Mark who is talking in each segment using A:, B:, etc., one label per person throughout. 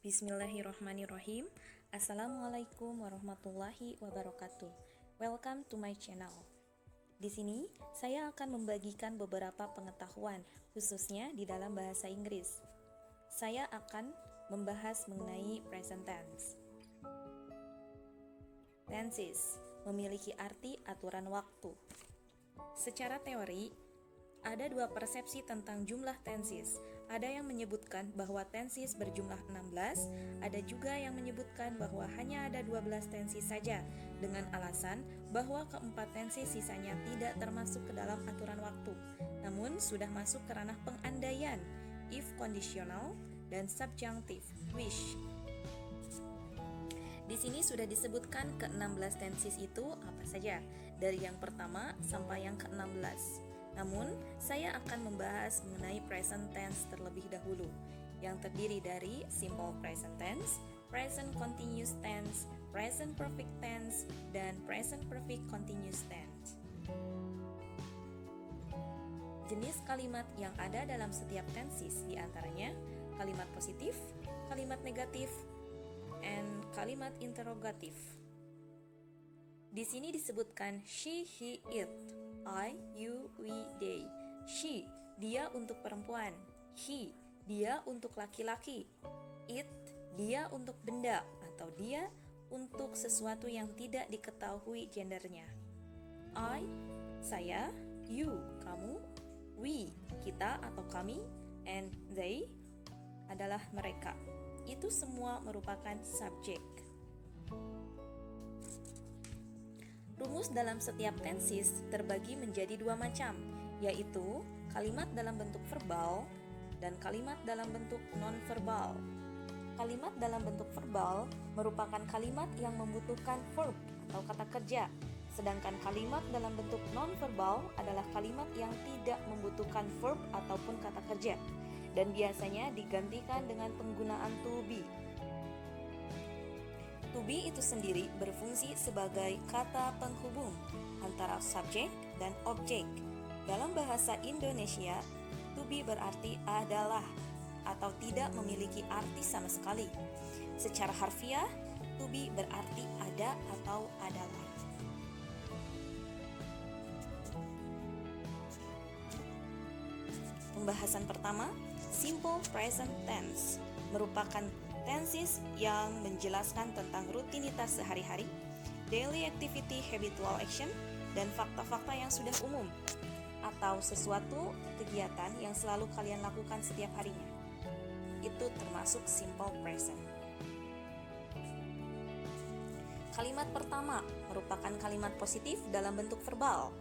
A: Bismillahirrahmanirrahim. Assalamualaikum warahmatullahi wabarakatuh. Welcome to my channel. Di sini saya akan membagikan beberapa pengetahuan khususnya di dalam bahasa Inggris. Saya akan membahas mengenai present tense. Tenses memiliki arti aturan waktu. Secara teori, ada dua persepsi tentang jumlah tenses. Ada yang menyebutkan bahwa tenses berjumlah 16, ada juga yang menyebutkan bahwa hanya ada 12 tenses saja, dengan alasan bahwa keempat tenses sisanya tidak termasuk ke dalam aturan waktu, namun sudah masuk ke ranah pengandaian, if conditional, dan subjunctive, wish. Di sini sudah disebutkan ke-16 tenses itu apa saja, dari yang pertama sampai yang ke-16. Namun, saya akan membahas mengenai present tense terlebih dahulu, yang terdiri dari simple present tense, present continuous tense, present perfect tense, dan present perfect continuous tense. Jenis kalimat yang ada dalam setiap tenses diantaranya kalimat positif, kalimat negatif, and kalimat interrogatif. Di sini disebutkan she, he, it, I, you, we, they. She, dia untuk perempuan. He, dia untuk laki-laki. It, dia untuk benda atau dia untuk sesuatu yang tidak diketahui gendernya. I, saya. You, kamu. We, kita atau kami. And they adalah mereka. Itu semua merupakan subjek. Rumus dalam setiap tenses terbagi menjadi dua macam, yaitu kalimat dalam bentuk verbal dan kalimat dalam bentuk non-verbal. Kalimat dalam bentuk verbal merupakan kalimat yang membutuhkan verb atau kata kerja, sedangkan kalimat dalam bentuk non-verbal adalah kalimat yang tidak membutuhkan verb ataupun kata kerja, dan biasanya digantikan dengan penggunaan to be. To be itu sendiri berfungsi sebagai kata penghubung antara subjek dan objek. Dalam bahasa Indonesia, to be berarti adalah atau tidak memiliki arti sama sekali. Secara harfiah, to be berarti ada atau adalah. Pembahasan pertama, simple present tense, merupakan tenses yang menjelaskan tentang rutinitas sehari-hari, daily activity, habitual action, dan fakta-fakta yang sudah umum, atau sesuatu kegiatan yang selalu kalian lakukan setiap harinya. Itu termasuk simple present. Kalimat pertama merupakan kalimat positif dalam bentuk verbal.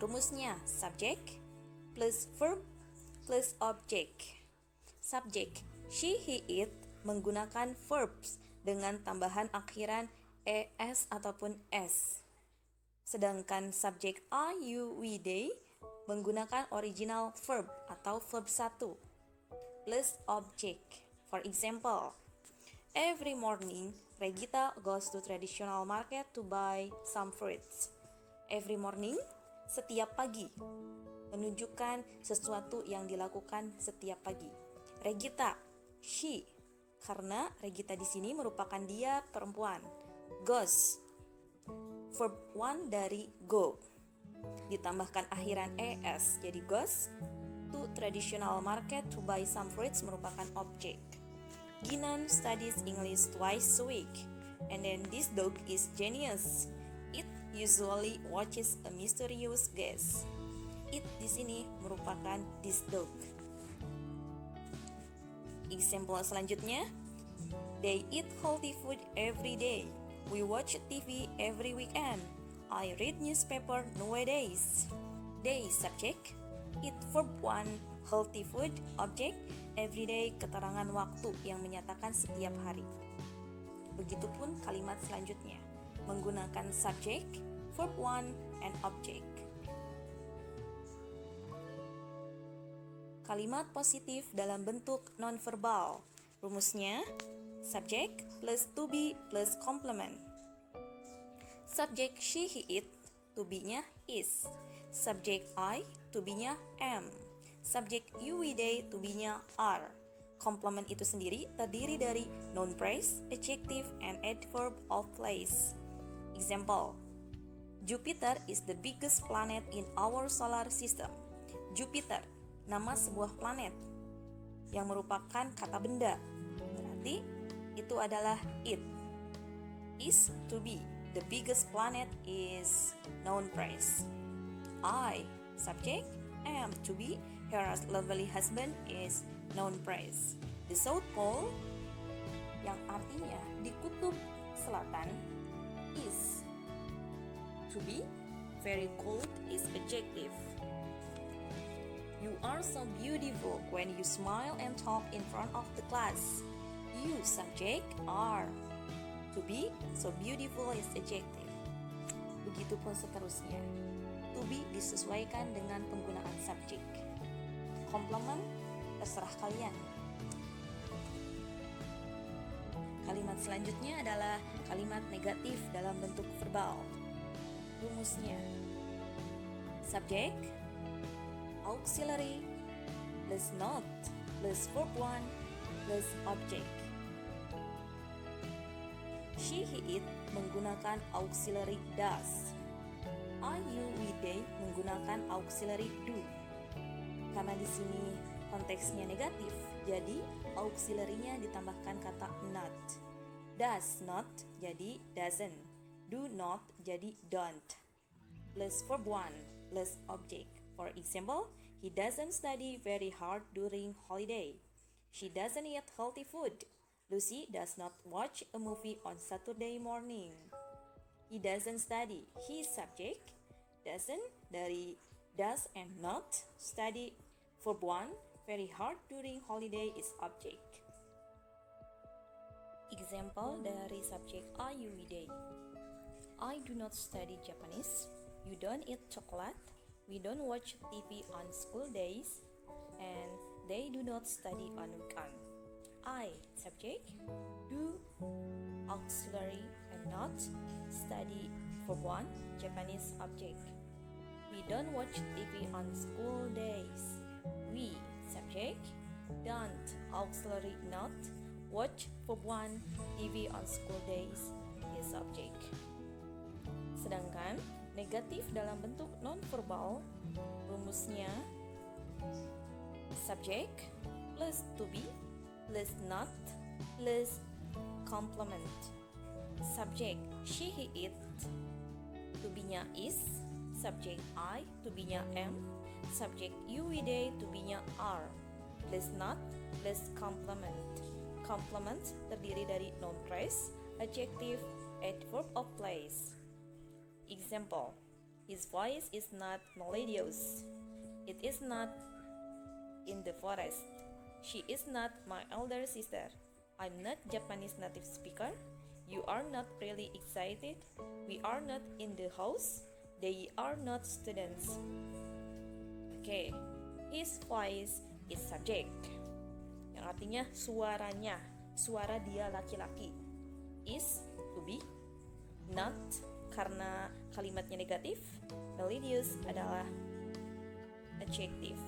A: Rumusnya subject plus verb plus object. Subject she, he, it menggunakan verbs dengan tambahan akhiran es ataupun s. Sedangkan subjek I, you, we, they menggunakan original verb atau verb 1 plus object. For example, every morning Regita goes to traditional market to buy some fruits. Every morning, setiap pagi, menunjukkan sesuatu yang dilakukan setiap pagi. Regita, she, karena Regita di sini merupakan dia perempuan. Goes, verb 1 dari go, ditambahkan akhiran es, jadi goes to traditional market to buy some fruits merupakan objek. Ginan studies English twice a week, and then this dog is genius. It usually watches a mysterious guest. It di sini merupakan this dog. Example selanjutnya, they eat healthy food every day. We watch TV every weekend. I read newspaper nowadays. They subject, eat verb 1, healthy food, object, everyday keterangan waktu yang menyatakan setiap hari. Begitupun kalimat selanjutnya, menggunakan subject, verb 1, and object. Kalimat positif dalam bentuk non-verbal. Rumusnya, subject plus to be plus complement. Subject she, he, it, to be-nya is. Subject I, to be-nya am. Subject you, we, they, to be-nya are. Complement itu sendiri terdiri dari noun phrase, adjective, and adverb of place. Example, Jupiter is the biggest planet in our solar system. Jupiter, nama sebuah planet yang merupakan kata benda. Berarti itu adalah it. Is to be. The biggest planet is noun phrase. I, subject, am to be. Her lovely husband is noun phrase. The South Pole, yang artinya di kutub selatan, is to be. Very cold is adjective. You are so beautiful when you smile and talk in front of the class. You, subject, are. To be, so beautiful is adjective. Begitupun seterusnya. To be disesuaikan dengan penggunaan subjek. Complement, terserah kalian. Kalimat selanjutnya adalah kalimat negatif dalam bentuk verbal. Rumusnya, subjek, auxiliary, plus not, plus verb 1, plus object. She, he, it menggunakan auxiliary does. I, you, we, they menggunakan auxiliary do. Karena di sini konteksnya negatif, jadi auxiliary-nya ditambahkan kata not. Does not jadi doesn't. Do not jadi don't. Plus verb 1 plus object. For example, he doesn't study very hard during holiday. She doesn't eat healthy food. Lucy does not watch a movie on Saturday morning. He doesn't study. He subject. Doesn't dari does and not. Study verb 1. Very hard during holiday is object. Example dari subjek are, you, we, they. I do not study Japanese. You don't eat chocolate. We don't watch TV on school days. And they do not study on weekend. I, subject, do, auxiliary, and not, study, verb 1, Japanese object. We don't watch TV on school days. We, subject, don't, auxiliary, not, watch, verb 1, TV on school days is object. Sedangkan negatif dalam bentuk non-verbal, rumusnya subject plus to be plus not plus complement. Subject she, he, it, to be-nya is. Subject I, to be-nya am. Subject you, we, they, to be-nya are. Plus not plus complement. Complement terdiri dari noun phrase, adjective, adverb of place. Example, his voice is not melodious. It is not in the forest. She is not my elder sister. I'm not Japanese native speaker. You are not really excited. We are not in the house. They are not students. Okay, his voice is subject, yang artinya suaranya, suara dia laki-laki. Is to be, not karena kalimatnya negatif. Melodious adalah adjective.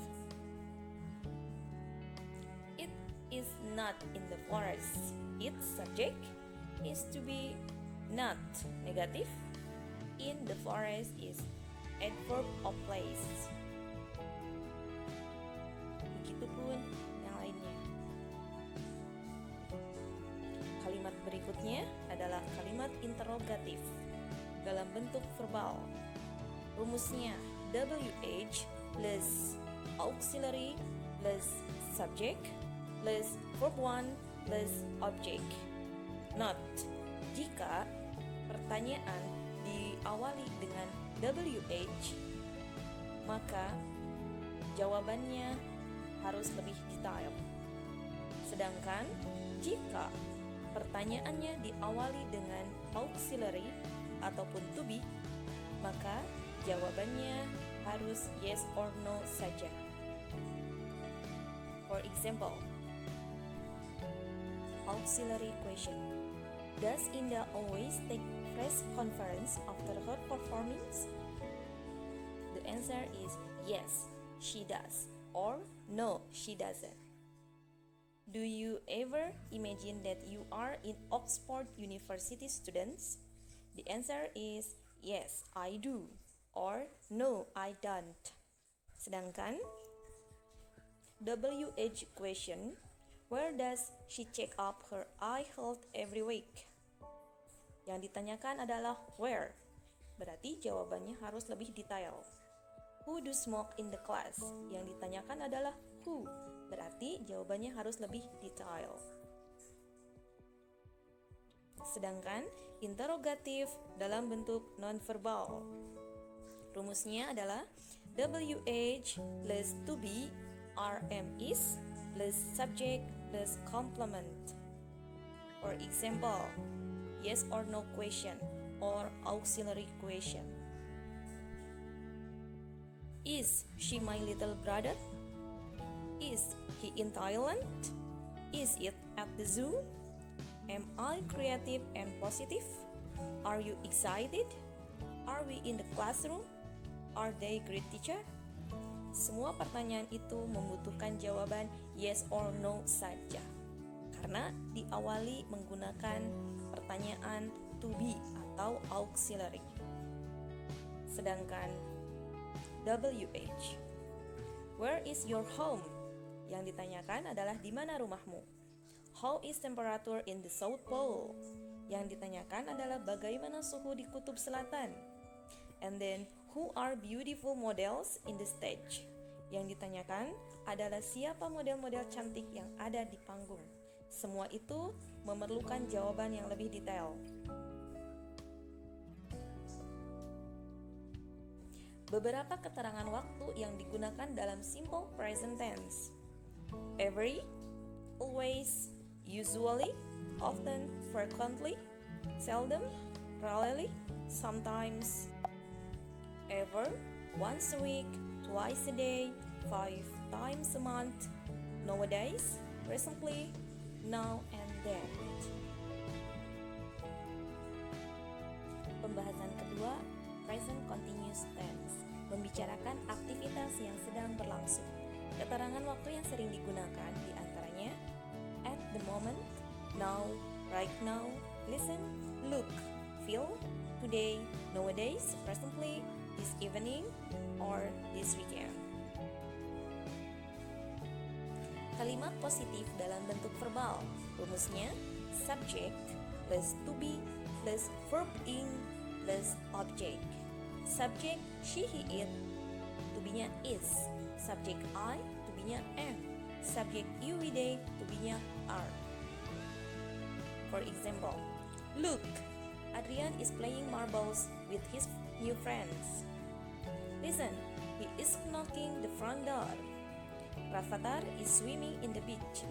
A: It is not in the forest. Its subject is to be, not negative. In the forest is adverb of place. Begitupun yang lainnya. Kalimat berikutnya adalah kalimat interrogatif dalam bentuk verbal. Rumusnya WH plus auxiliary plus subject plus verb 1 plus object. Not jika pertanyaan diawali dengan WH, maka jawabannya harus lebih detail. Sedangkan jika pertanyaannya diawali dengan auxiliary ataupun to be, maka jawabannya harus yes or no saja. For example, auxiliary question. Does Indah always take press conference after her performance? The answer is yes, she does, or no, she doesn't. Do you ever imagine that you are in Oxford University students? The answer is yes, I do, or no, I don't. Sedangkan WH question, where does she check up her eye health every week? Yang ditanyakan adalah where, berarti jawabannya harus lebih detail. Who do smoke in the class? Yang ditanyakan adalah who, berarti jawabannya harus lebih detail. Sedangkan interrogatif dalam bentuk nonverbal, rumusnya adalah WH plus to be RM is plus subject plus complement. For example, yes or no question or auxiliary question. Is she my little brother? Is he in Thailand? Is it at the zoo? Am I creative and positive? Are you excited? Are we in the classroom? Are they great teacher? Semua pertanyaan itu membutuhkan jawaban yes or no saja, karena diawali menggunakan pertanyaan to be atau auxiliary. Sedangkan WH, where is your home? Yang ditanyakan adalah di mana rumahmu. How is temperature in the South Pole? Yang ditanyakan adalah bagaimana suhu di kutub selatan. And then, who are beautiful models in the stage? Yang ditanyakan adalah siapa model-model cantik yang ada di panggung. Semua itu memerlukan jawaban yang lebih detail. Beberapa keterangan waktu yang digunakan dalam simple present tense. Every, always, usually, often, frequently, seldom, rarely, sometimes, ever, once a week, twice a day, 5 times a month, nowadays, recently, now and then. Pembahasan kedua, present continuous tense, membicarakan aktivitas yang sedang berlangsung. Keterangan waktu yang sering digunakan diantaranya at the moment, now, right now, listen, look, feel, today, nowadays, presently, this evening, or this weekend. Kalimat positif dalam bentuk verbal, rumusnya subject plus to be plus verb ing plus object. Subject she, he, it, to be-nya is. Subject I, to be-nya am. Subject you, we, they, to be-nya are. For example, look, Adrian is playing marbles with his new friends. Listen, he is knocking the front door. Rafathar is swimming in the beach.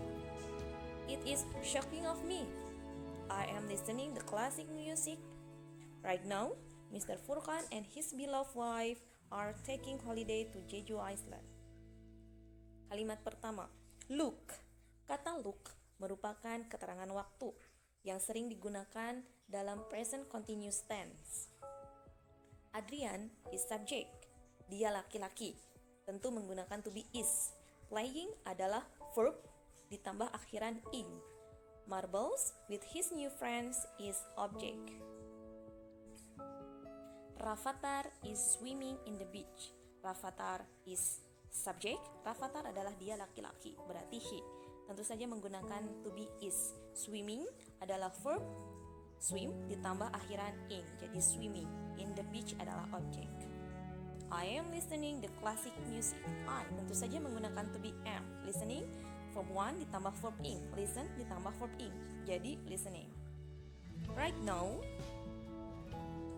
A: It is shocking of me. I am listening to classic music. Right now, Mr. Furqan and his beloved wife are taking holiday to Jeju Island. Kalimat pertama, look. Kata look merupakan keterangan waktu yang sering digunakan dalam present continuous tense. Adrian is subject. Dia laki-laki. Tentu menggunakan to be is. Playing adalah verb ditambah akhiran ing. Marbles with his new friends is object. Rafathar is swimming in the beach. Rafathar is subject. Rafathar adalah dia laki-laki, berarti he. Tentu saja menggunakan to be is. Swimming adalah verb, swim ditambah akhiran ing, jadi swimming. In the beach adalah object. I am listening the classic music. I tentu saja menggunakan to be am. Listening, verb 1 ditambah verb ing. Listen ditambah verb ing, jadi listening. Right now,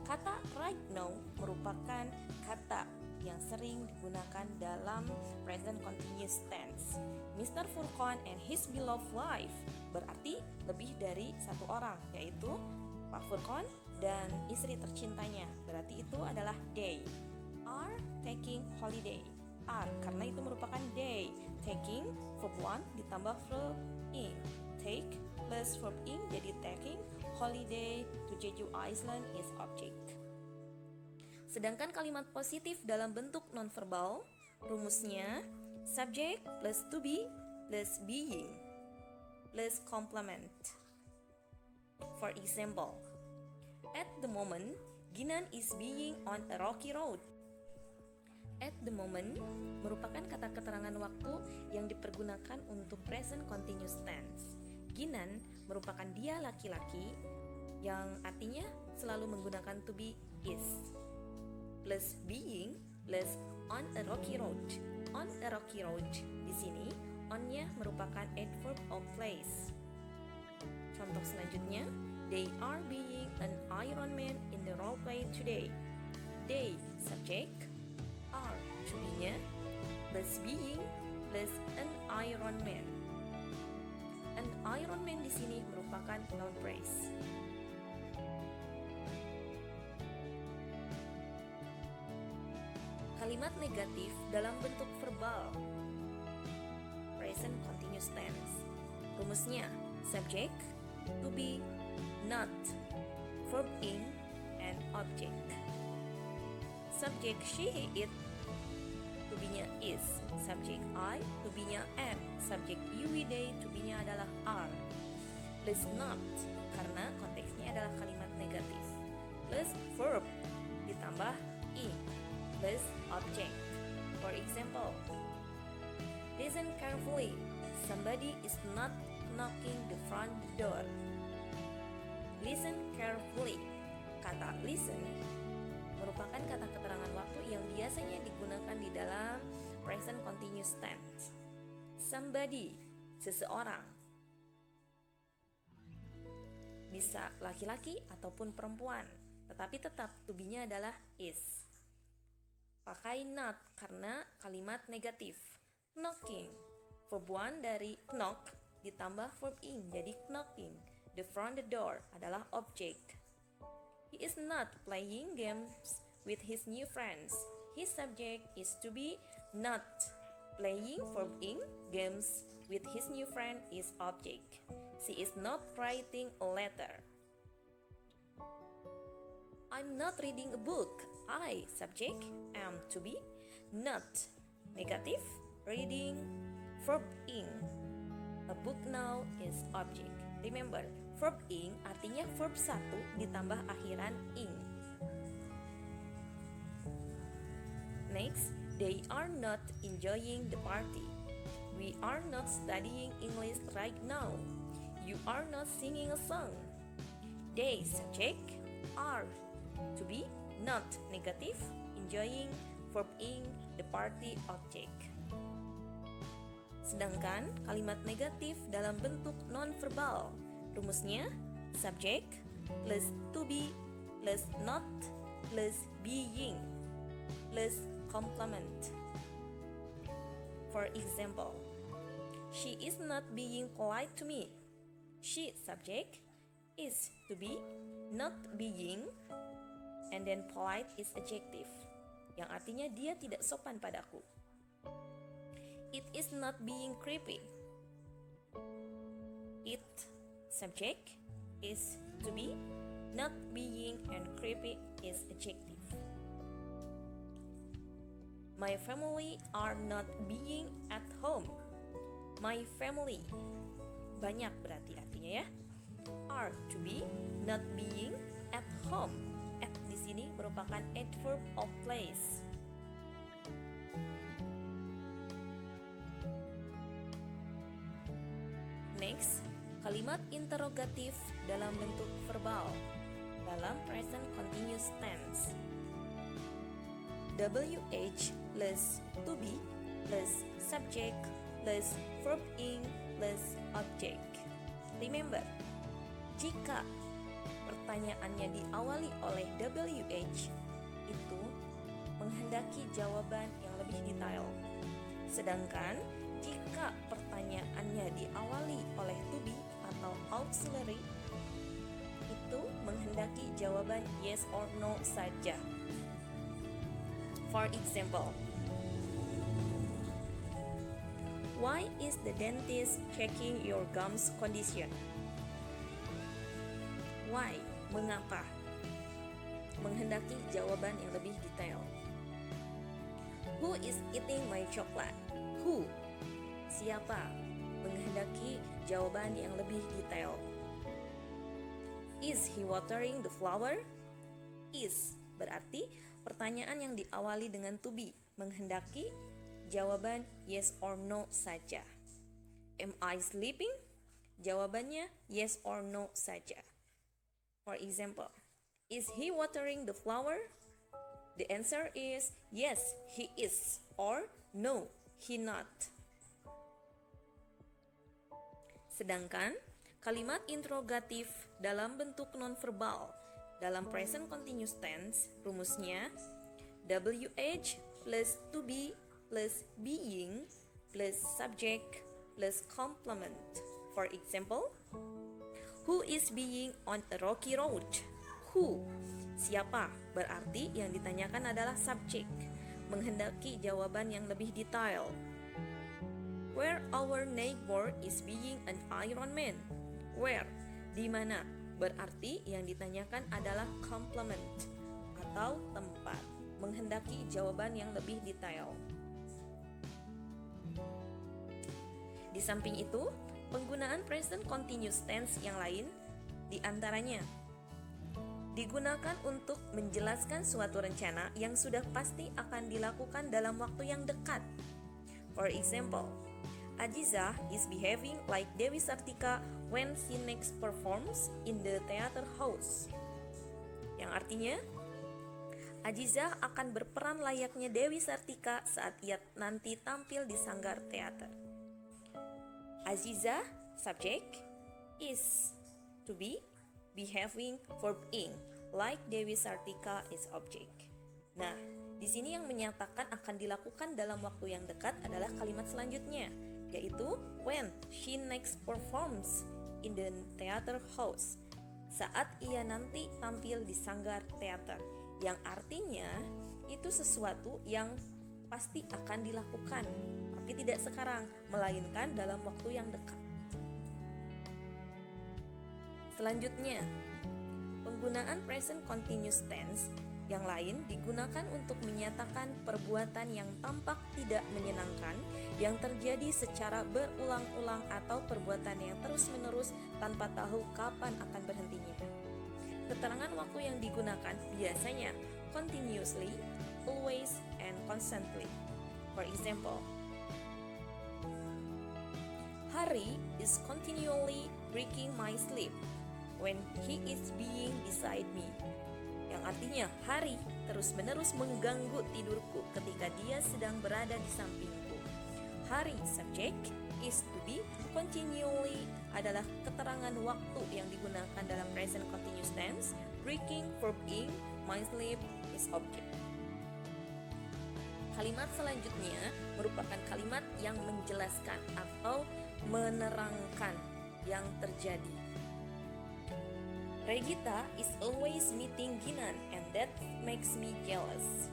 A: kata right now merupakan kata yang sering digunakan dalam present continuous tense. Mr. Furqan and his beloved wife berarti lebih dari satu orang, yaitu Pak Furqan dan istri tercintanya. Berarti itu adalah they. Are taking holiday. Are karena itu merupakan day. Taking verb 1 ditambah verb ing. Take plus verb ing jadi taking. Holiday to Jeju Island is object. Sedangkan kalimat positif dalam bentuk nonverbal, rumusnya subject plus to be plus being. plus complement. For example, at the moment, Ginan is being on a rocky road. At the moment merupakan kata keterangan waktu yang dipergunakan untuk present continuous tense. Ginan merupakan dia laki-laki yang artinya selalu menggunakan to be is. Plus being plus on a rocky road. On a rocky road di sini on-nya merupakan adverb of place. Contoh selanjutnya, they are being an Iron Man in the role play today. They subject are to be-nya plus being plus an Iron Man. An Iron Man di sini merupakan noun phrase. Kalimat negatif dalam bentuk verbal. Present continuous tense. Rumusnya subject, to be, not, verb ing, and object. Subject she, it, to be-nya is. Subject I, to be-nya am. Subject you, they, to be-nya adalah are. Plus not, karena konteksnya adalah kalimat negatif. Plus verb, ditambah ing. Plus object. For example, listen carefully. Somebody is not knocking the front door. Listen carefully. Kata listen merupakan kata keterangan waktu yang biasanya digunakan di dalam present continuous tense. Somebody, seseorang. Bisa laki-laki ataupun perempuan, tetapi tetap to be-nya adalah is. Pakai not karena kalimat negatif. Knocking, verb one dari knock ditambah verb ing jadi knocking. The front door adalah object. He is not playing games with his new friends. His subject is to be not. Playing verb ing games with his new friend is object. She is not writing a letter. I'm not reading a book. I, subject, am to be not. Negative, reading, verb ing. A book now is object. Remember, verb ing artinya verb 1 ditambah akhiran ing. Next, they are not enjoying the party. We are not studying English right now. You are not singing a song. They, subject, are to be not. Negative, enjoying, verb ing, the party object. Sedangkan kalimat negatif dalam bentuk non-verbal, rumusnya subject plus to be plus not plus being plus complement. For example, she is not being polite to me. She, subject, is to be, not being, and then polite is adjective, yang artinya dia tidak sopan padaku. It is not being creepy. It, subject, is to be, not being, and creepy is adjective. My family are not being at home. My family, banyak berarti artinya ya. Are to be, not being, at home. At di sini merupakan adverb of place. Next, kalimat interrogatif dalam bentuk verbal dalam present continuous tense. WH plus to be plus subject plus verb ing plus object. Remember, jika pertanyaannya diawali oleh WH, itu menghendaki jawaban yang lebih detail. Sedangkan jika pertanyaannya diawali oleh to be atau auxiliary, itu menghendaki jawaban yes or no saja. For example, why is the dentist checking your gums condition? Why? Mengapa? Menghendaki jawaban yang lebih detail. Who is eating my chocolate? Who? Siapa? menghendaki jawaban yang lebih detail. Is he watering the flower? Is berarti pertanyaan yang diawali dengan to be, menghendaki jawaban yes or no saja. Am I sleeping? Jawabannya yes or no saja. For example, is he watering the flower? The answer is yes, he is, or no, he not. Sedangkan kalimat interrogatif dalam bentuk nonverbal dalam present continuous tense rumusnya WH plus to be plus being plus subject plus complement. For example, who is being on a rocky road? Who? Siapa? Berarti yang ditanyakan adalah subjek, menghendaki jawaban yang lebih detail. Where our neighbor is being an Iron Man. Where? Di mana? Berarti yang ditanyakan adalah complement atau tempat, menghendaki jawaban yang lebih detail. Di samping itu, penggunaan present continuous tense yang lain diantaranya digunakan untuk menjelaskan suatu rencana yang sudah pasti akan dilakukan dalam waktu yang dekat. For example, Aziza is behaving like Dewi Sartika when she next performs in the theater house. Yang artinya, Aziza akan berperan layaknya Dewi Sartika saat ia nanti tampil di sanggar teater. Aziza, subject, is, to be, behaving, verb ing, like Dewi Sartika is object. Nah, di sini yang menyatakan akan dilakukan dalam waktu yang dekat adalah kalimat selanjutnya, yaitu when she next performs in the theater house, saat ia nanti tampil di sanggar teater, yang artinya itu sesuatu yang pasti akan dilakukan, tapi tidak sekarang, melainkan dalam waktu yang dekat. Selanjutnya, penggunaan present continuous tense yang lain digunakan untuk menyatakan perbuatan yang tampak tidak menyenangkan yang terjadi secara berulang-ulang atau perbuatan yang terus-menerus tanpa tahu kapan akan berhentinya. Keterangan waktu yang digunakan biasanya continuously, always, and constantly. For example, Hari is continually breaking my sleep when he is being beside me. Yang artinya Hari terus-menerus mengganggu tidurku ketika dia sedang berada di sampingku. Hari subject, is to be, continually adalah keterangan waktu yang digunakan dalam present continuous tense, breaking, verb ing, my sleep is object. Kalimat selanjutnya merupakan kalimat yang menjelaskan atau menerangkan yang terjadi. Regita is always meeting Ginan and that makes me jealous.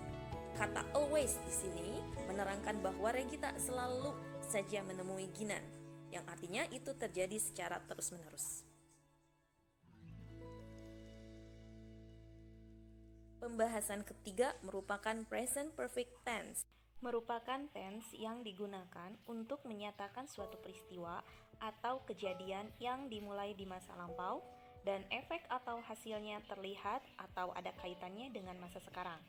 A: Kata always di sini menerangkan bahwa Regita selalu saja menemui Ginan, yang artinya itu terjadi secara terus-menerus. Pembahasan ketiga merupakan present perfect tense. Merupakan tense yang digunakan untuk menyatakan suatu peristiwa atau kejadian yang dimulai di masa lampau dan efek atau hasilnya terlihat atau ada kaitannya dengan masa sekarang.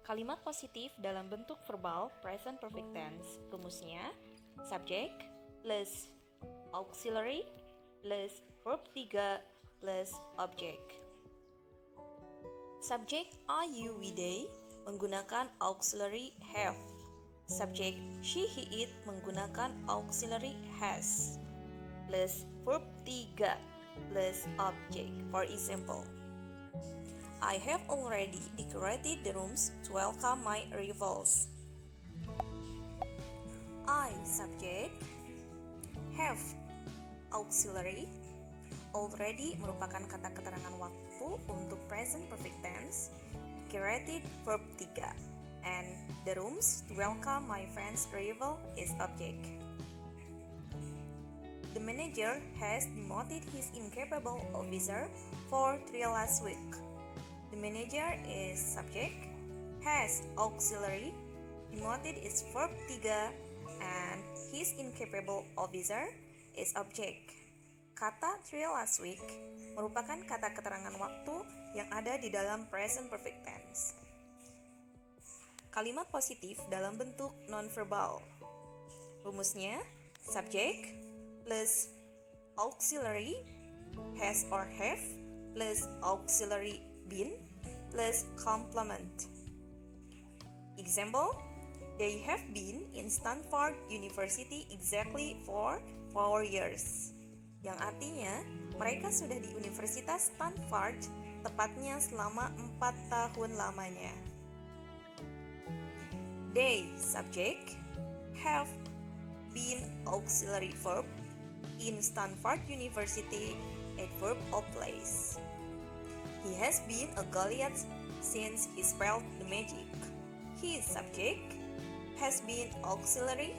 A: Kalimat positif dalam bentuk verbal present perfect tense rumusnya subject plus auxiliary plus verb 3 plus object. Subject are, you, we, they menggunakan auxiliary have. Subject she, he, it menggunakan auxiliary has. Plus verb 3 plus object. For example, I have already decorated the rooms to welcome my arrivals. I subject, have auxiliary, already merupakan kata keterangan waktu untuk present perfect tense, decorated verb 3, and the rooms to welcome my friend's arrival is object. The manager has demoted his incapable officer for trial last week. The manager is subject, has auxiliary, demoted is verb 3, and his incapable officer is object. Kata three last week merupakan kata keterangan waktu yang ada di dalam present perfect tense. Kalimat positif dalam bentuk nonverbal. Rumusnya, subject plus auxiliary has or have plus auxiliary been plus complement. Example, they have been in Stanford University exactly for 4 years. Yang artinya, mereka sudah di Universitas Stanford tepatnya selama 4 tahun lamanya. They, subject, have been auxiliary verb in Stanford University at verb of place. He has been a Goliath since he spelled the magic. His subject has been auxiliary.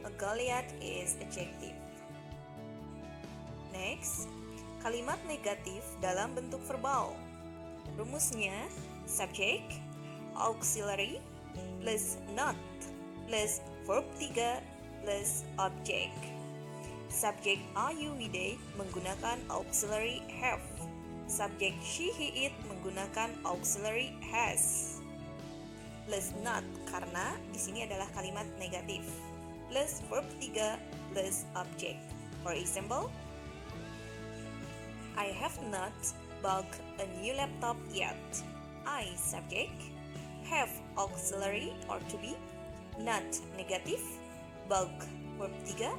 A: A Goliath is adjective. Next, kalimat negatif dalam bentuk verbal. Rumusnya, subject, auxiliary, plus not, plus verb 3, plus object. Subject are you, we, they menggunakan auxiliary have. Subject she, he, it menggunakan auxiliary has. Plus not, karena di sini adalah kalimat negatif. Plus verb 3, plus object. For example, I have not bought a new laptop yet. I, subject, have auxiliary or to be, not negative, bought verb 3,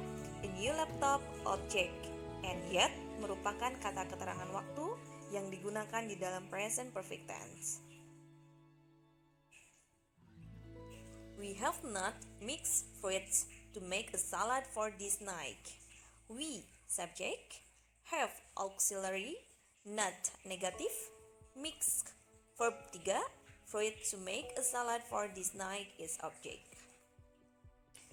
A: a new laptop object, and yet merupakan kata keterangan waktu yang digunakan di dalam present perfect tense. We have not mixed fruits to make a salad for this night. We, subject, have auxiliary, not negative, mixed verb 3, fruit to make a salad for this night is object.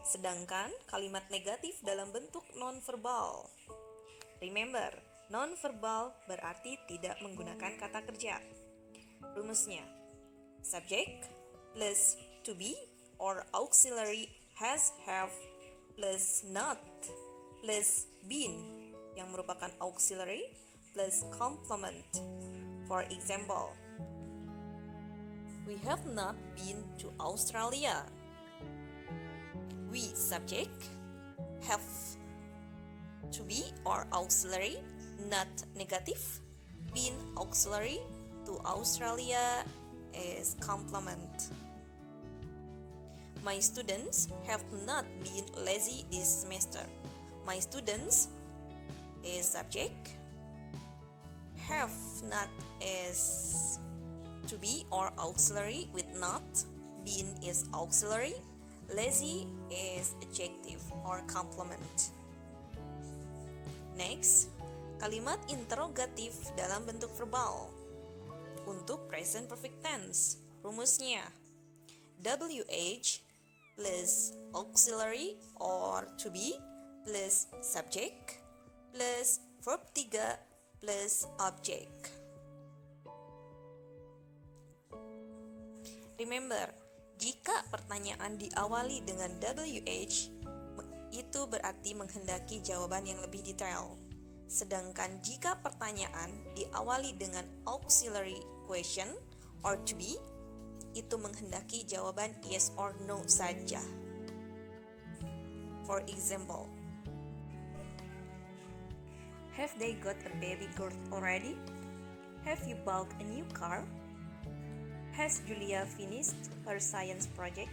A: Sedangkan kalimat negatif dalam bentuk nonverbal. Remember, nonverbal berarti tidak menggunakan kata kerja. Rumusnya, subject plus to be or auxiliary has, have plus not plus been yang merupakan auxiliary plus complement. For example, we have not been to Australia. We, subject, have to be or auxiliary, not negative, been auxiliary, to Australia is complement. My students have not been lazy this semester. My students is subject, have not is to be or auxiliary with not, been is auxiliary, lazy is adjective or complement. Next, kalimat interrogatif dalam bentuk verbal. Untuk present perfect tense, rumusnya WH plus auxiliary or to be plus subject plus verb 3 plus object. Remember, jika pertanyaan diawali dengan WH, itu berarti menghendaki jawaban yang lebih detail. Sedangkan jika pertanyaan diawali dengan auxiliary question or to be, itu menghendaki jawaban yes or no saja. For example, have they got a baby girl already? Have you bought a new car? Has Julia finished her science project?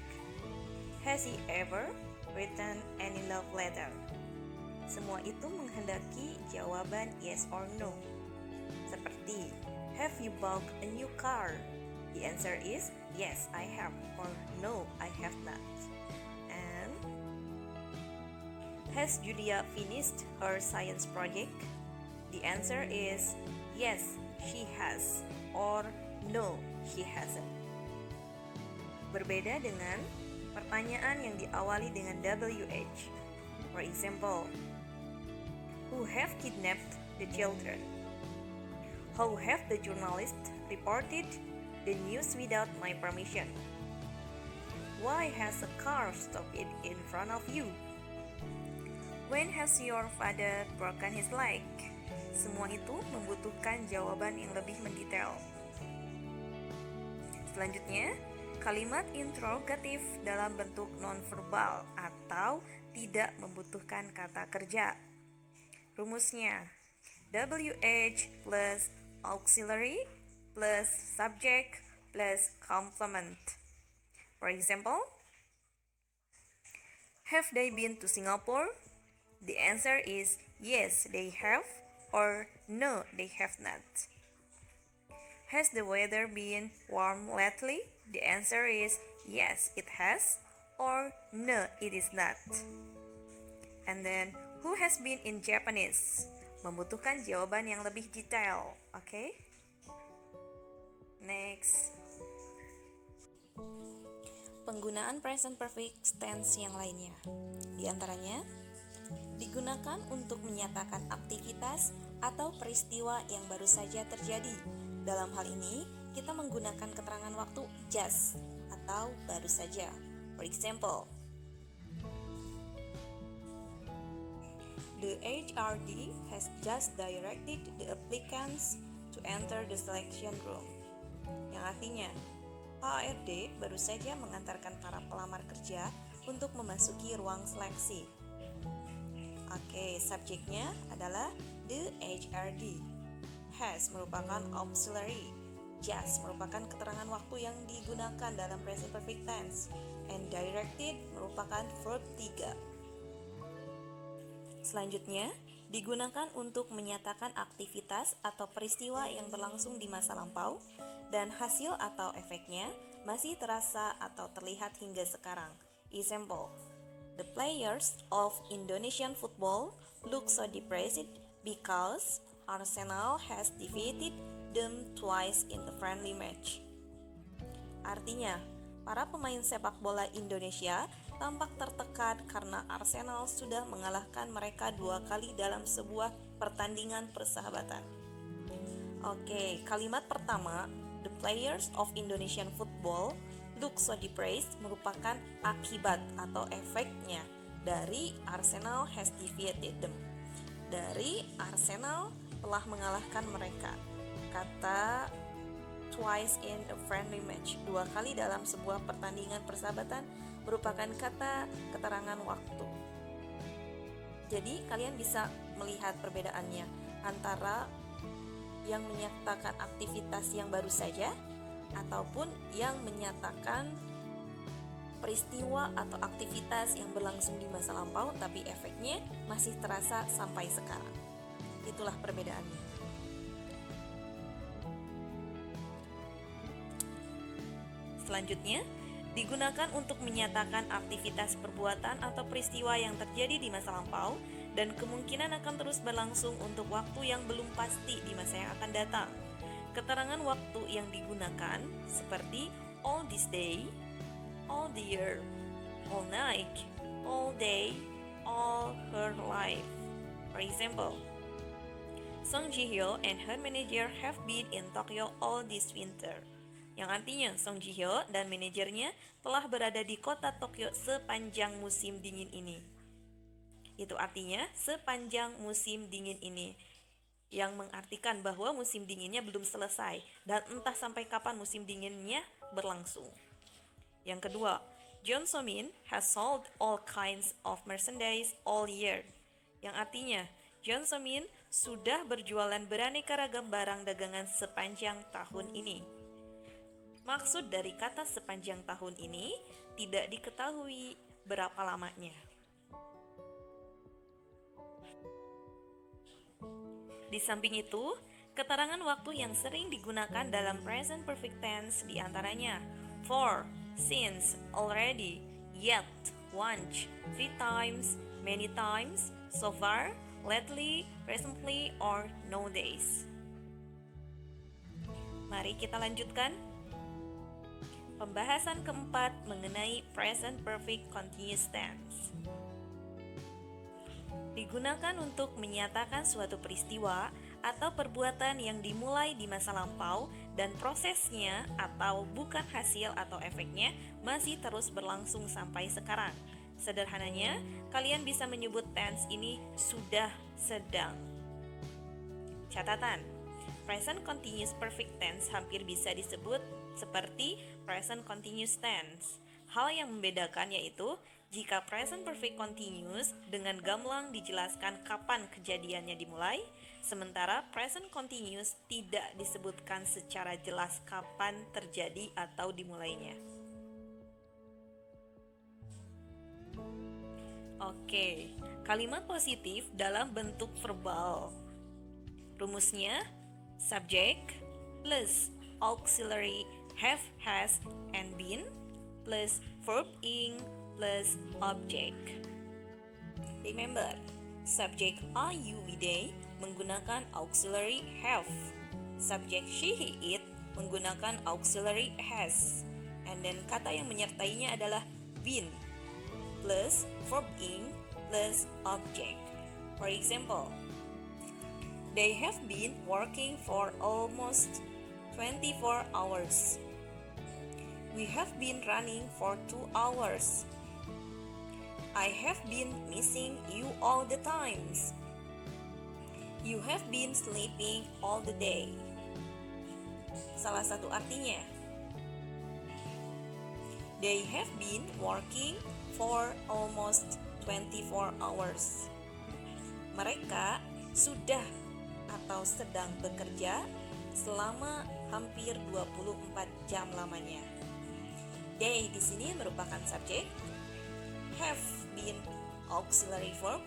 A: Has he ever written any love letter? Semua itu menghendaki jawaban yes or no. Seperti, have you bought a new car? The answer is yes, I have, or no, I have not. And has Julia finished her science project? The answer is yes, she has, or no, she hasn't. Berbeda dengan pertanyaan yang diawali dengan WH. For example, who have kidnapped the children? How have the journalists reported the news without my permission? Why has a car stopped in front of you? When has your father broken his leg? Semua itu membutuhkan jawaban yang lebih mendetail. Selanjutnya, kalimat interrogatif dalam bentuk nonverbal atau tidak membutuhkan kata kerja. Rumusnya, WH plus auxiliary plus subject plus complement. For example, have they been to Singapore? The answer is yes, they have, or no, they have not. Has the weather been warm lately? The answer is yes, it has, or no, it is not. And then, who has been in Japanese? Membutuhkan jawaban yang lebih detail, oke? Next. Penggunaan present perfect tense yang lainnya. Di antaranya, digunakan untuk menyatakan aktivitas atau peristiwa yang baru saja terjadi. Dalam hal ini, kita menggunakan keterangan waktu just atau baru saja. For example, the HRD has just directed the applicants to enter the selection room. Yang artinya, HRD baru saja mengantarkan para pelamar kerja untuk memasuki ruang seleksi. Oke, subjeknya adalah the HRD. Has merupakan auxiliary. Just merupakan keterangan waktu yang digunakan dalam present perfect tense. And directed merupakan verb 3. Selanjutnya, digunakan untuk menyatakan aktivitas atau peristiwa yang berlangsung di masa lampau dan hasil atau efeknya masih terasa atau terlihat hingga sekarang. Example, the players of Indonesian football look so depressed because Arsenal has defeated them twice in the friendly match. Artinya, para pemain sepak bola Indonesia tampak tertekan karena Arsenal sudah mengalahkan mereka 2 kali dalam sebuah pertandingan persahabatan. Oke, kalimat pertama, the players of Indonesian football look so depressed merupakan akibat atau efeknya dari Arsenal has defeated them. Dari Arsenal telah mengalahkan mereka. Kata twice in a friendly match, 2 kali dalam sebuah pertandingan persahabatan, merupakan kata keterangan waktu. Jadi kalian bisa melihat perbedaannya antara yang menyatakan aktivitas yang baru saja ataupun yang menyatakan peristiwa atau aktivitas yang berlangsung di masa lampau tapi efeknya masih terasa sampai sekarang. Itulah perbedaannya. Selanjutnya, digunakan untuk menyatakan aktivitas perbuatan atau peristiwa yang terjadi di masa lampau dan kemungkinan akan terus berlangsung untuk waktu yang belum pasti di masa yang akan datang. Keterangan waktu yang digunakan seperti all this day, all the year, all night, all day, all her life. For example, Song Ji-hyo and her manager have been in Tokyo all this winter. Yang artinya Song Ji-hyo dan manajernya telah berada di kota Tokyo sepanjang musim dingin ini. Itu artinya sepanjang musim dingin ini, yang mengartikan bahwa musim dinginnya belum selesai dan entah sampai kapan musim dinginnya berlangsung. Yang kedua, Jeon So-min has sold all kinds of merchandise all year. Yang artinya Jeon So-min sudah berjualan beraneka ragam barang dagangan sepanjang tahun ini. Maksud dari kata sepanjang tahun ini tidak diketahui berapa lamanya. Di samping itu, keterangan waktu yang sering digunakan dalam present perfect tense diantaranya for, since, already, yet, once, 3 times, many times, so far, lately, recently, or nowadays. Mari kita lanjutkan. Pembahasan keempat mengenai present perfect continuous tense. Digunakan untuk menyatakan suatu peristiwa atau perbuatan yang dimulai di masa lampau dan prosesnya atau bukan hasil atau efeknya masih terus berlangsung sampai sekarang. Sederhananya, kalian bisa menyebut tense ini sudah sedang. Catatan, present continuous perfect tense hampir bisa disebut seperti present continuous tense. Hal yang membedakan yaitu jika present perfect continuous dengan gamblang dijelaskan kapan kejadiannya dimulai, sementara present continuous tidak disebutkan secara jelas kapan terjadi atau dimulainya. Oke, kalimat positif dalam bentuk verbal. Rumusnya, subject plus auxiliary have, has, and been plus verb ing plus object. Remember, subject I, you, we, they menggunakan auxiliary have. Subject she, he, it menggunakan auxiliary has. And then kata yang menyertainya adalah been plus verb ing plus object. For example, they have been working for almost 24 hours. We have been running for 2 hours. I have been missing you all the times. You have been sleeping all the day. Salah satu artinya, they have been working for almost 24 hours. Mereka sudah atau sedang bekerja selama hampir 24 jam lamanya. They di sini merupakan subjek, have been auxiliary verb,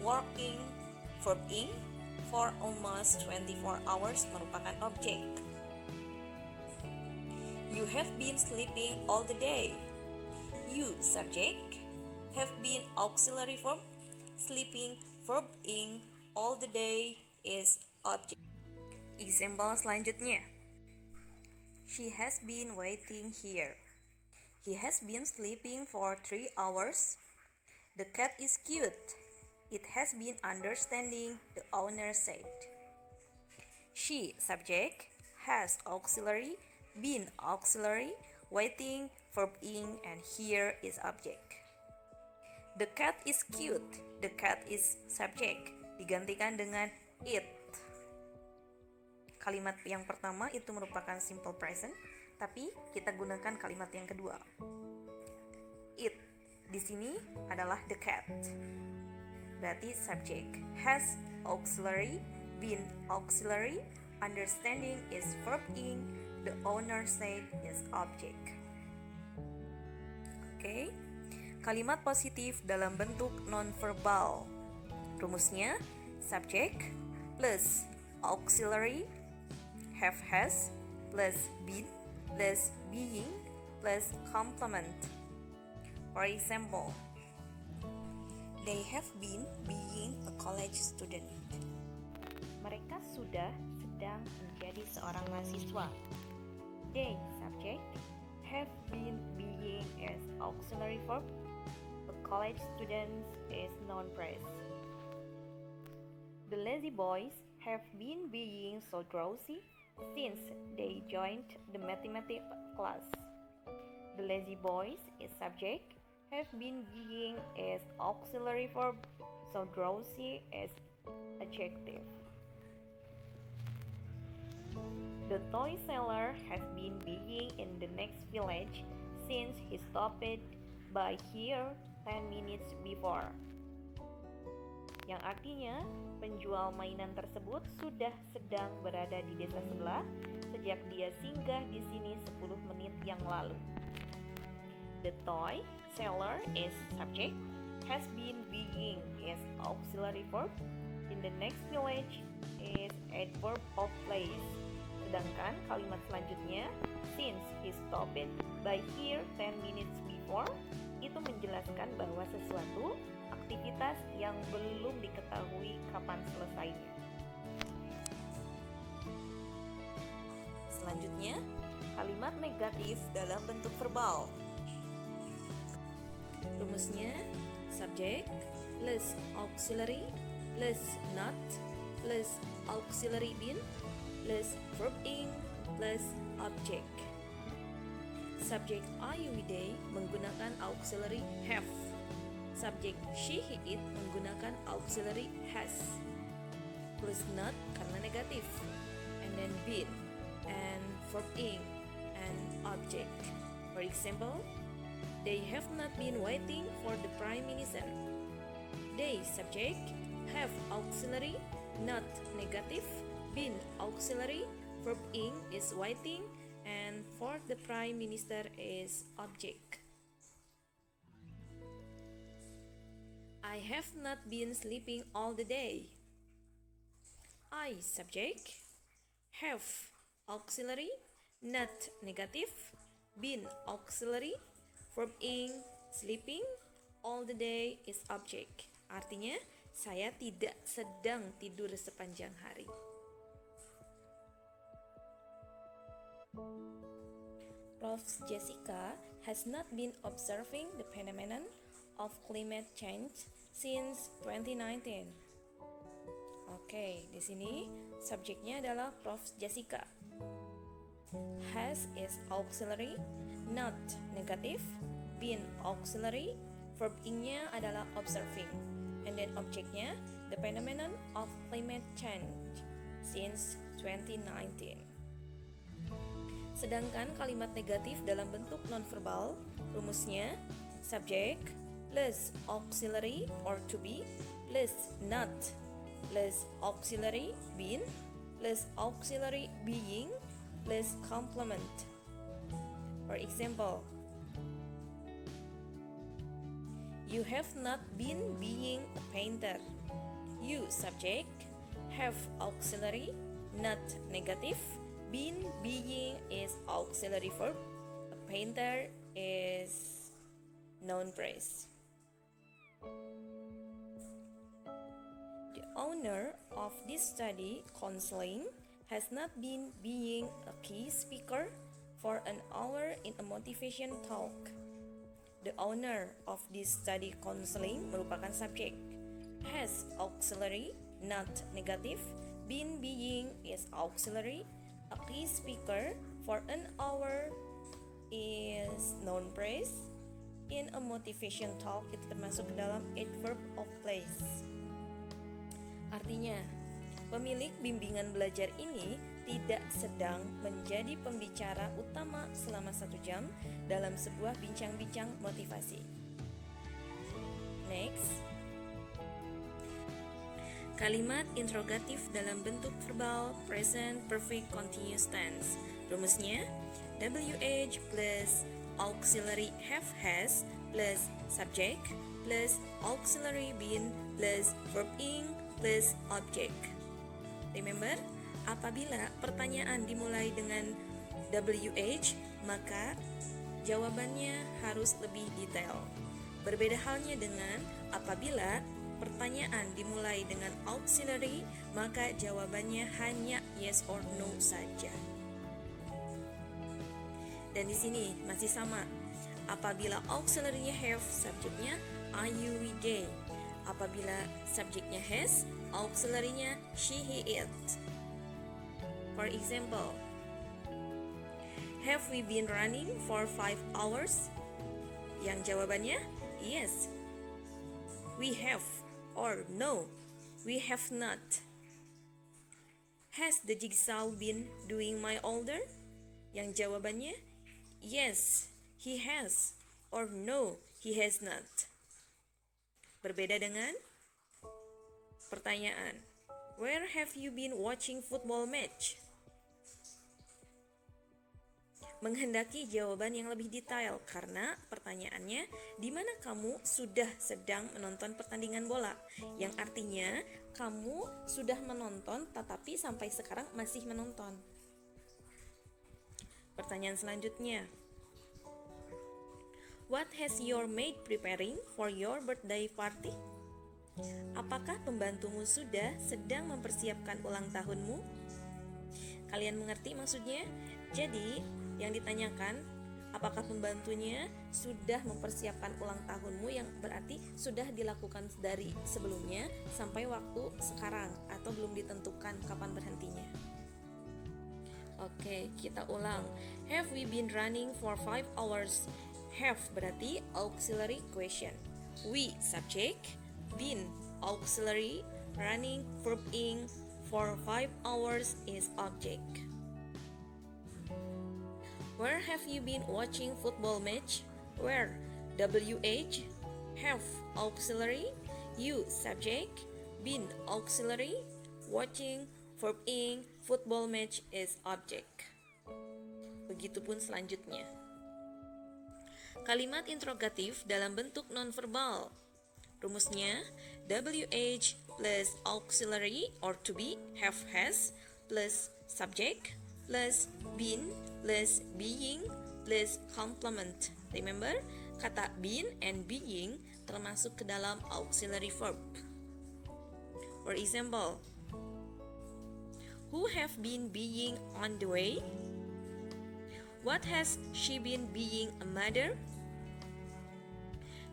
A: working verb ing, for almost 24 hours merupakan objek. You have been sleeping all the day. You subject, have been auxiliary verb, sleeping verb ing, all the day is object. Example selanjutnya. She has been waiting here. He has been sleeping for 3 hours. The cat is cute. It has been understanding, the owner said. She subject, has auxiliary, been auxiliary, waiting verb ing, and here is object. The cat is cute. The cat is subject, digantikan dengan it. Kalimat yang pertama itu merupakan simple present, tapi kita gunakan kalimat yang kedua. It di sini adalah the cat. Berarti subject, has auxiliary, been auxiliary, understanding is verb ing, the owner said is object. Oke. Kalimat positif dalam bentuk nonverbal. Rumusnya, subject plus auxiliary have, has plus been plus being plus complement. For example, they have been being a college student. Mereka sudah sedang menjadi seorang mahasiswa. They subject, have been being as auxiliary verb. A college student is noun phrase. The lazy boys have been being so drowsy since they joined the mathematics class. The lazy boys is subject, have been being as auxiliary verb, so drowsy is adjective. The toy seller has been being in the next village since he stopped by here 10 minutes before. Yang artinya, penjual mainan tersebut sudah sedang berada di desa sebelah sejak dia singgah di sini 10 menit yang lalu. The toy seller is subject, has been being is auxiliary verb, in the next village is adverb of place. Sedangkan kalimat selanjutnya, since he stopped by here 10 minutes before, itu menjelaskan bahwa sesuatu aktivitas yang belum diketahui kapan selesainya. Selanjutnya, kalimat negatif dalam bentuk verbal. Rumusnya, subject plus auxiliary plus not plus auxiliary been plus verb ing plus object. Subjek I, we, they menggunakan auxiliary have. Subjek she, he, it menggunakan auxiliary has. Plus not karena negatif. And then been and verb ing and object. For example, they have not been waiting for the Prime Minister. They subject, have auxiliary, not negative, been auxiliary, verb ing is waiting, and for the Prime Minister is object. I have not been sleeping all the day. I subject, have auxiliary, not negative, been auxiliary, verb ing, sleeping, all the day is object. Artinya, saya tidak sedang tidur sepanjang hari. Prof. Jessica has not been observing the phenomenon of climate change since 2019. Oke, di sini subjeknya adalah Prof. Jessica. Has is auxiliary, not negative, been auxiliary, verb ing-nya adalah observing, and then objeknya the phenomenon of climate change since 2019. Sedangkan kalimat negatif dalam bentuk nonverbal, rumusnya subject plus auxiliary or to be plus not plus auxiliary been plus auxiliary being plus complement. For example, you have not been being a painter. You subject, have auxiliary, not negative, been being is auxiliary verb, a painter is noun phrase. The owner of this study counseling has not been being a key speaker for an hour in a motivation talk. The owner of this study counseling merupakan subjek. Has auxiliary, not negative. Been being is auxiliary. A key speaker for an hour is noun phrase. In a motivation talk itu termasuk dalam adverb of place. Artinya, pemilik bimbingan belajar ini tidak sedang menjadi pembicara utama selama 1 jam dalam sebuah bincang-bincang motivasi. Next, kalimat interrogatif dalam bentuk verbal present perfect continuous tense. Rumusnya WH plus auxiliary have has plus subject plus auxiliary been plus verb ing plus object. Remember, apabila pertanyaan dimulai dengan WH, maka jawabannya harus lebih detail. Berbeda halnya dengan apabila pertanyaan dimulai dengan auxiliary, maka jawabannya hanya yes or no saja. Dan di sini masih sama. Apabila auxiliary-nya have, subjeknya I, you, we, they. Apabila subjeknya has, auxiliary-nya she, he, it. For example, have we been running for 5 hours? Yang jawabannya yes, we have, or no, we have not. Has the jigsaw been doing my order? Yang jawabannya yes, he has, or no, he has not. Berbeda dengan pertanyaan, where have you been watching football match? Menghendaki jawaban yang lebih detail karena pertanyaannya di mana kamu sudah sedang menonton pertandingan bola, yang artinya kamu sudah menonton tetapi sampai sekarang masih menonton. Pertanyaan selanjutnya, what has your maid preparing for your birthday party? Apakah pembantumu sudah sedang mempersiapkan ulang tahunmu? Kalian mengerti maksudnya? Jadi, yang ditanyakan, apakah pembantunya sudah mempersiapkan ulang tahunmu, yang berarti sudah dilakukan dari sebelumnya sampai waktu sekarang atau belum ditentukan kapan berhentinya. Oke, kita ulang. Have we been running for 5 hours? Have berarti auxiliary question. We subject, been auxiliary, running verb ing, for 5 hours is object. Where have you been watching football match? Where? WH, have auxiliary, you subject, been auxiliary, watching verb ing, football match is object. Begitupun selanjutnya. Kalimat interrogatif dalam bentuk nonverbal. Rumusnya WH plus auxiliary or to be, have, has, plus subject, plus been, plus being, plus complement. Remember, kata been and being termasuk ke dalam auxiliary verb. For example, who have been being on the way? What has she been being a mother?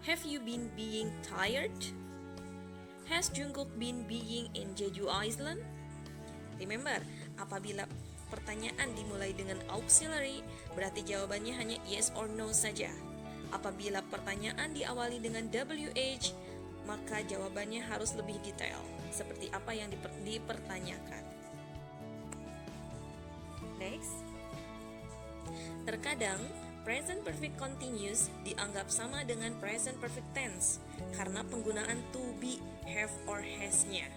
A: Have you been being tired? Has Jungkook been being in Jeju Island? Remember, apabila pertanyaan dimulai dengan auxiliary, berarti jawabannya hanya yes or no saja. Apabila pertanyaan diawali dengan WH, maka jawabannya harus lebih detail, seperti apa yang dipertanyakan. Next. Terkadang, present perfect continuous dianggap sama dengan present perfect tense karena penggunaan to be, have, or has-nya.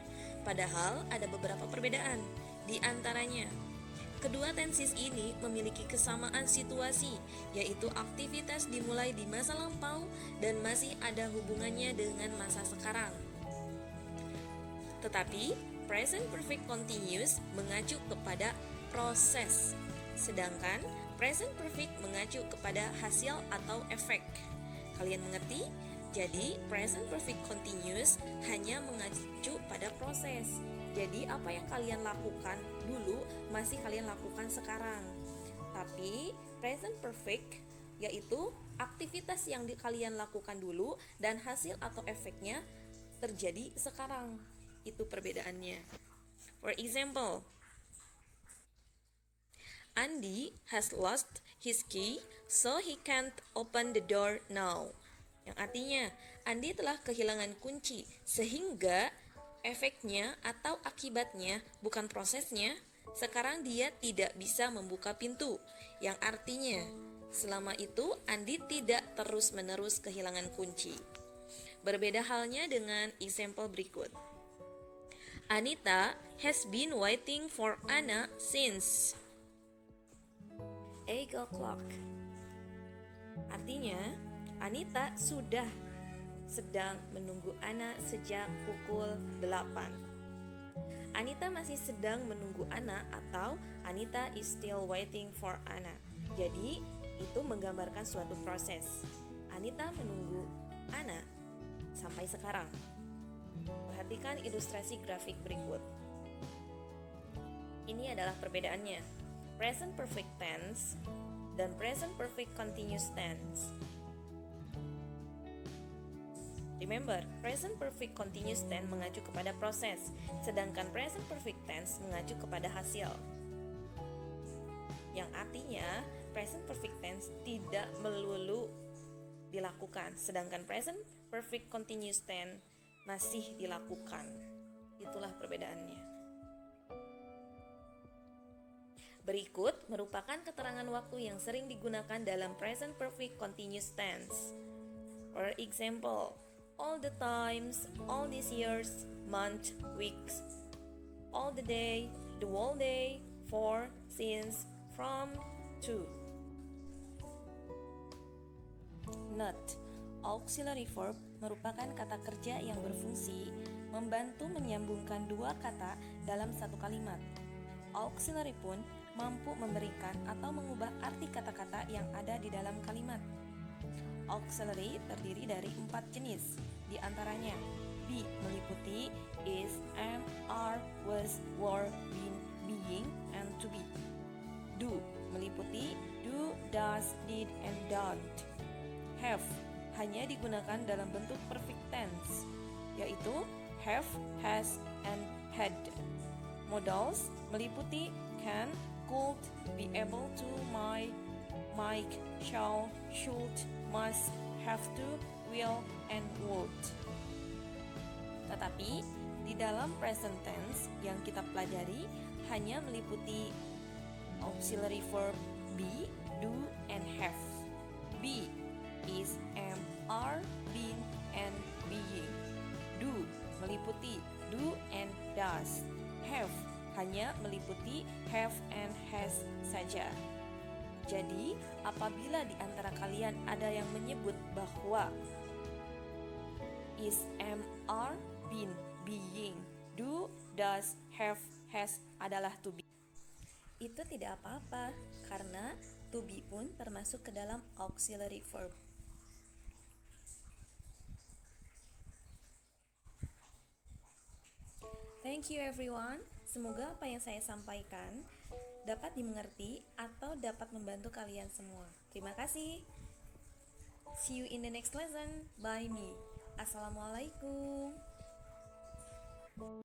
A: Padahal ada beberapa perbedaan. Di antaranya, kedua tenses ini memiliki kesamaan situasi, yaitu aktivitas dimulai di masa lampau dan masih ada hubungannya dengan masa sekarang. Tetapi, present perfect continuous mengacu kepada proses, sedangkan present perfect mengacu kepada hasil atau efek. Kalian mengerti? Jadi, present perfect continuous hanya mengacu pada proses. Jadi, apa yang kalian lakukan dulu masih kalian lakukan sekarang. Tapi, present perfect yaitu aktivitas yang kalian lakukan dulu dan hasil atau efeknya terjadi sekarang. Itu perbedaannya. For example, Andy has lost his key, so he can't open the door now. Yang artinya, Andy telah kehilangan kunci, sehingga efeknya atau akibatnya, bukan prosesnya, sekarang dia tidak bisa membuka pintu. Yang artinya, selama itu Andy tidak terus-menerus kehilangan kunci. Berbeda halnya dengan example berikut. Anita has been waiting for Anna since 8 o'clock. Artinya, Anita sudah sedang menunggu Anna sejak pukul 8. Anita masih sedang menunggu Anna atau Anita is still waiting for Anna. Jadi, itu menggambarkan suatu proses. Anita menunggu Anna sampai sekarang. Perhatikan ilustrasi grafik berikut. Ini adalah perbedaannya. Present perfect tense dan present perfect continuous tense. Remember, present perfect continuous tense mengacu kepada proses, sedangkan present perfect tense mengacu kepada hasil. Yang artinya, present perfect tense tidak melulu dilakukan, sedangkan present perfect continuous tense masih dilakukan. Itulah perbedaannya. Berikut merupakan keterangan waktu yang sering digunakan dalam present perfect continuous tense. For example, all the times, all these years, month, weeks, all the day, the whole day, for, since, from, to. Note, auxiliary verb merupakan kata kerja yang berfungsi membantu menyambungkan dua kata dalam satu kalimat. Auxiliary pun mampu memberikan atau mengubah arti kata-kata yang ada di dalam kalimat. Auxiliary terdiri dari 4 jenis, di antaranya be meliputi is, am, are, was, were, been, being, and to be. Do meliputi do, does, did, and don't. Have hanya digunakan dalam bentuk perfect tense, yaitu have, has, and had. Modals meliputi can, could, be able to, might, shall, should, must, have to, will, and would. Tetapi di dalam present tense yang kita pelajari hanya meliputi auxiliary verb be, do, and have. Be is am, are, been, and being. Do meliputi do and does. Have hanya meliputi have and has saja. Jadi, apabila di antara kalian ada yang menyebut bahwa is, am, are, been, being, do, does, have, has adalah to be, itu tidak apa-apa karena to be pun termasuk ke dalam auxiliary verb. Thank you everyone. Semoga apa yang saya sampaikan dapat dimengerti atau dapat membantu kalian semua. Terima kasih. See you in the next lesson. Bye me. Assalamualaikum.